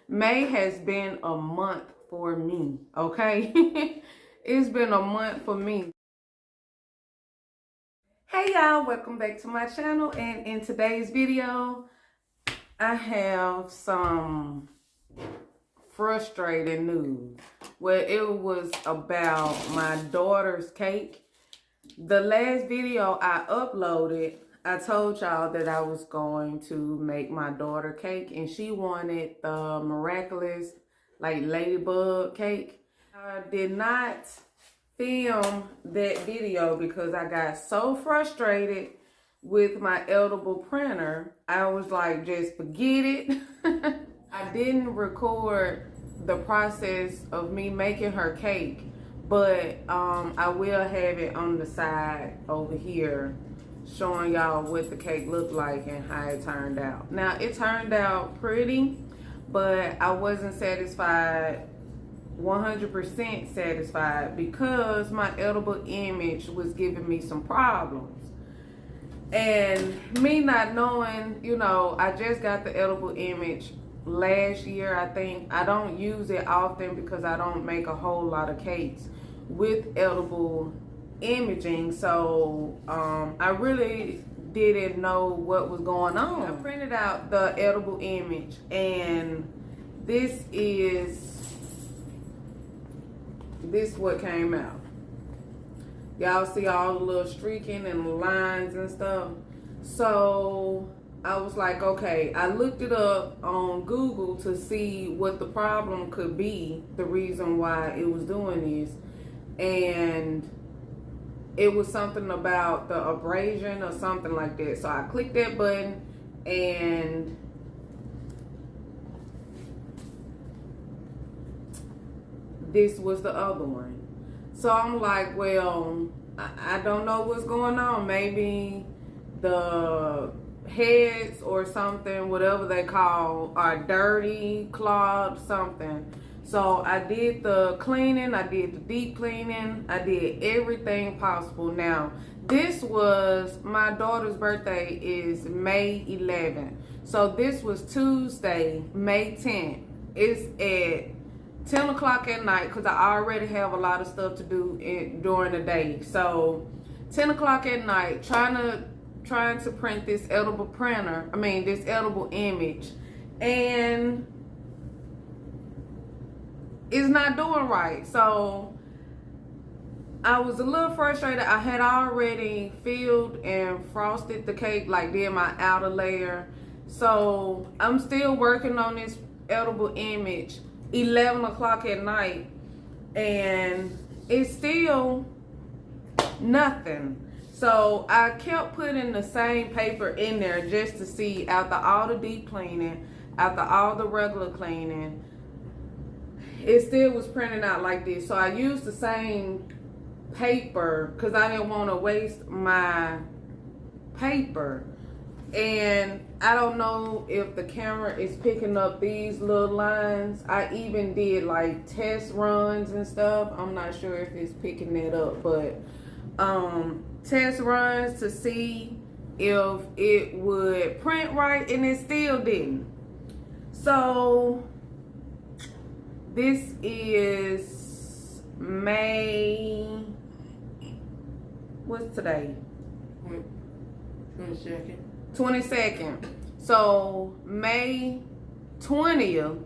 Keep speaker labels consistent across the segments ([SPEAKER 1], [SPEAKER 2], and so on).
[SPEAKER 1] May has been a month for me, okay? It's been a month for me. Hey y'all, welcome back to my channel, and in today's video, I have some frustrating news. Well, it was about my daughter's cake. The last video I uploaded, I told y'all that I was going to make my daughter cake, and she wanted the miraculous, like, ladybug cake. I did not film that video because I got so frustrated with my edible printer. I was like, just forget it. I didn't record the process of me making her cake, but I will have it on the side over here showing y'all what the cake looked like and how it turned out. Now, it turned out pretty, but I wasn't satisfied, 100% satisfied, because my edible image was giving me some problems. And me not knowing, you know, I just got the edible image last year, I think. I don't use it often because I don't make a whole lot of cakes with edible imaging, so I really didn't know what was going on. I printed out the edible image, and this what came out. Y'all see all the little streaking and the lines and stuff. So I was like, okay, I looked it up on Google to see what the problem could be, the reason why it was doing this. And it was something about the abrasion or something like that. So I clicked that button, and this was the other one. So I'm like, well, I don't know what's going on. Maybe the heads or something, whatever they call, are dirty, clogged, something. So I did the cleaning, I did the deep cleaning, I did everything possible. Now, this was, my daughter's birthday is May 11th. So this was Tuesday, May 10th. It's at 10 o'clock at night because I already have a lot of stuff to do during the day. So 10 o'clock at night, trying to print this edible this edible image, and it's not doing right. So I was a little frustrated. I had already filled and frosted the cake, like did my outer layer. So I'm still working on this edible image 11 o'clock at night, and it's still nothing. So I kept putting the same paper in there just to see, after all the deep cleaning, after all the regular cleaning, it still was printing out like this. So I used the same paper because I didn't want to waste my paper. And I don't know if the camera is picking up these little lines. I even did like test runs and stuff. I'm not sure if it's picking that up, but test runs to see if it would print right, and it still didn't. So this is May, what's today? 22nd. So May 20th,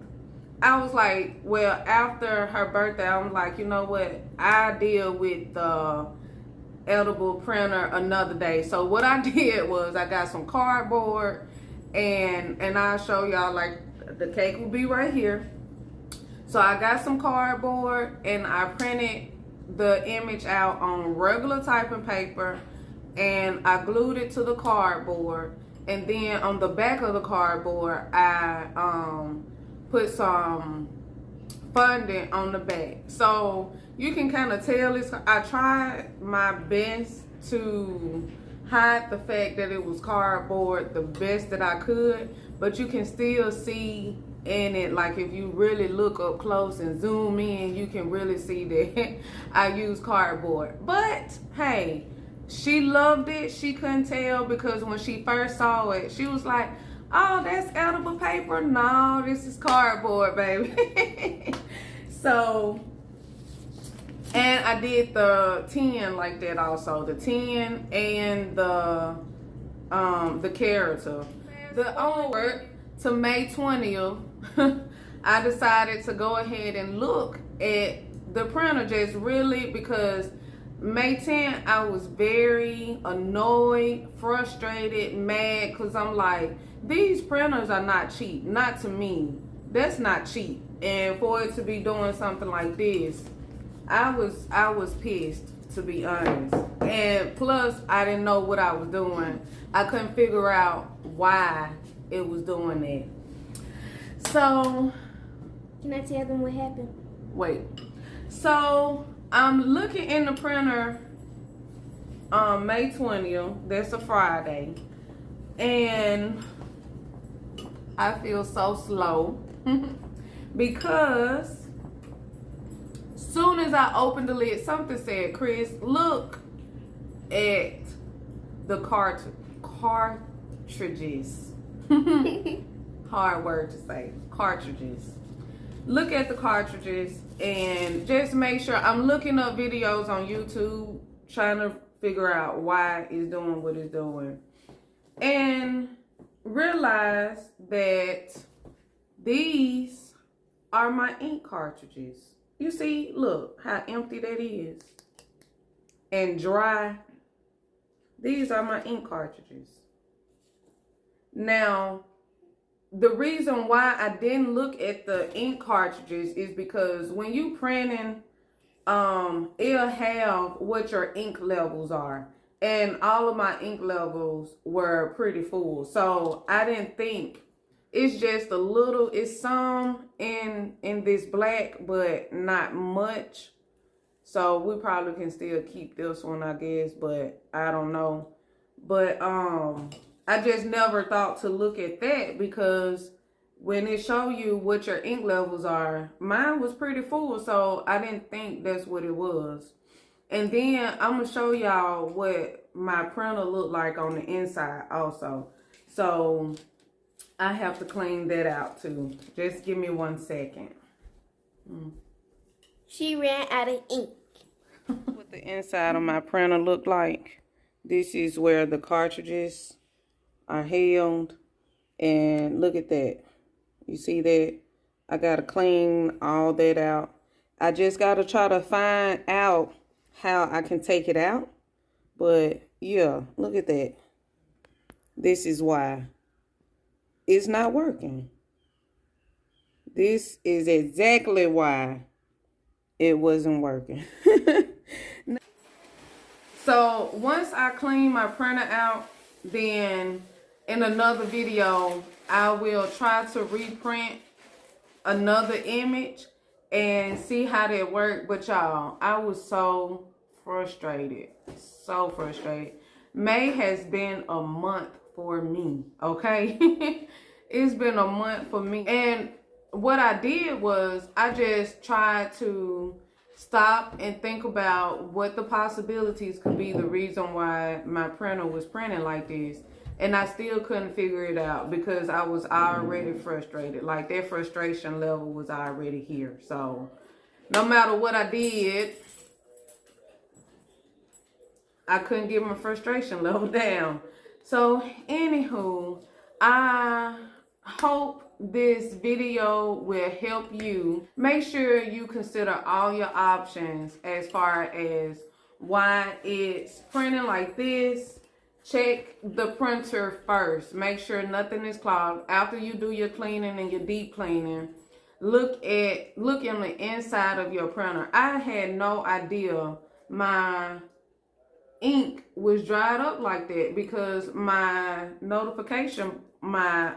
[SPEAKER 1] I was like, well, after her birthday, I'm like, you know what? I deal with the edible printer another day. So what I did was I got some cardboard, and I'll show y'all, like, the cake will be right here. So I got some cardboard, and I printed the image out on regular typing paper, and I glued it to the cardboard. And then on the back of the cardboard, I put some fondant on the back. So you can kind of tell this. I tried my best to hide the fact that it was cardboard the best that I could, but you can still see in it, like if you really look up close and zoom in, you can really see that I use cardboard. But hey, she loved it. She couldn't tell, because when she first saw it, she was like, Oh, that's edible paper? No, this is cardboard, baby. So, and I did the 10 like that also. The 10 and the character. The onward to May 20th, I decided to go ahead and look at the printer just really because May 10th, I was very annoyed, frustrated, mad, because I'm like, these printers are not cheap. Not to me. That's not cheap. And for it to be doing something like this, I was pissed, to be honest. And plus, I didn't know what I was doing. I couldn't figure out why it was doing that. So,
[SPEAKER 2] can I tell them what happened?
[SPEAKER 1] Wait. So, I'm looking in the printer on May 20th. That's a Friday. And I feel so slow because soon as I opened the lid, something said, Chris, look at the cartridges. Hard word to say. Cartridges. Look at the cartridges and just make sure. I'm looking up videos on YouTube trying to figure out why it's doing what it's doing. And realize that these are my ink cartridges. You see, look how empty that is. And dry. These are my ink cartridges. Now, the reason why I didn't look at the ink cartridges is because when you printing, it'll have what your ink levels are. And all of my ink levels were pretty full. So I didn't think, it's just a little, it's some in this black, but not much. So we probably can still keep this one, I guess, but I don't know. But I just never thought to look at that because when it show you what your ink levels are, mine was pretty full, so I didn't think that's what it was. And then I'm gonna show y'all what my printer looked like on the inside also. So I have to clean that out too. Just give me 1 second.
[SPEAKER 2] She ran out of ink.
[SPEAKER 1] What the inside of my printer looked like. This is where the cartridges are held. And look at that. You see that? I gotta clean all that out. I just gotta try to find out how I can take it out. But yeah, look at that. This is why it's not working. This is exactly why it wasn't working. So once I clean my printer out, then in another video, I will try to reprint another image and see how that worked. But y'all, I was so frustrated. So frustrated. May has been a month for me, okay? It's been a month for me. And what I did was I just tried to stop and think about what the possibilities could be the reason why my printer was printing like this. And I still couldn't figure it out because I was already frustrated. Like that frustration level was already here. So no matter what I did, I couldn't get my frustration level down. So anywho, I hope this video will help you. Make sure you consider all your options as far as why it's printing like this. Check the printer first. Make sure nothing is clogged. After you do your cleaning and your deep cleaning, look in the inside of your printer. I had no idea my ink was dried up like that because my notification, my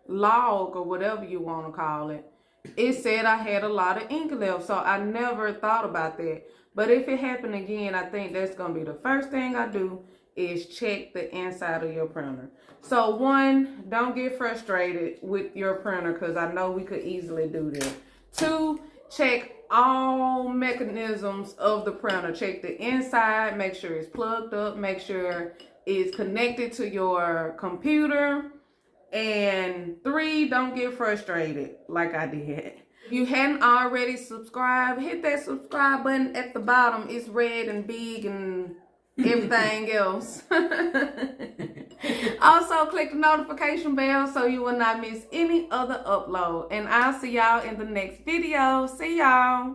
[SPEAKER 1] log or whatever you want to call it, it said I had a lot of ink left. So I never thought about that. But if it happened again, I think that's going to be the first thing I do is check the inside of your printer. So one, don't get frustrated with your printer because I know we could easily do that. Two, check all mechanisms of the printer. Check the inside, make sure it's plugged up, make sure it's connected to your computer. And 3, don't get frustrated like I did. If you hadn't already subscribed, hit that subscribe button at the bottom. It's red and big and everything else. Also, click the notification bell so you will not miss any other upload. And I'll see y'all in the next video. See y'all.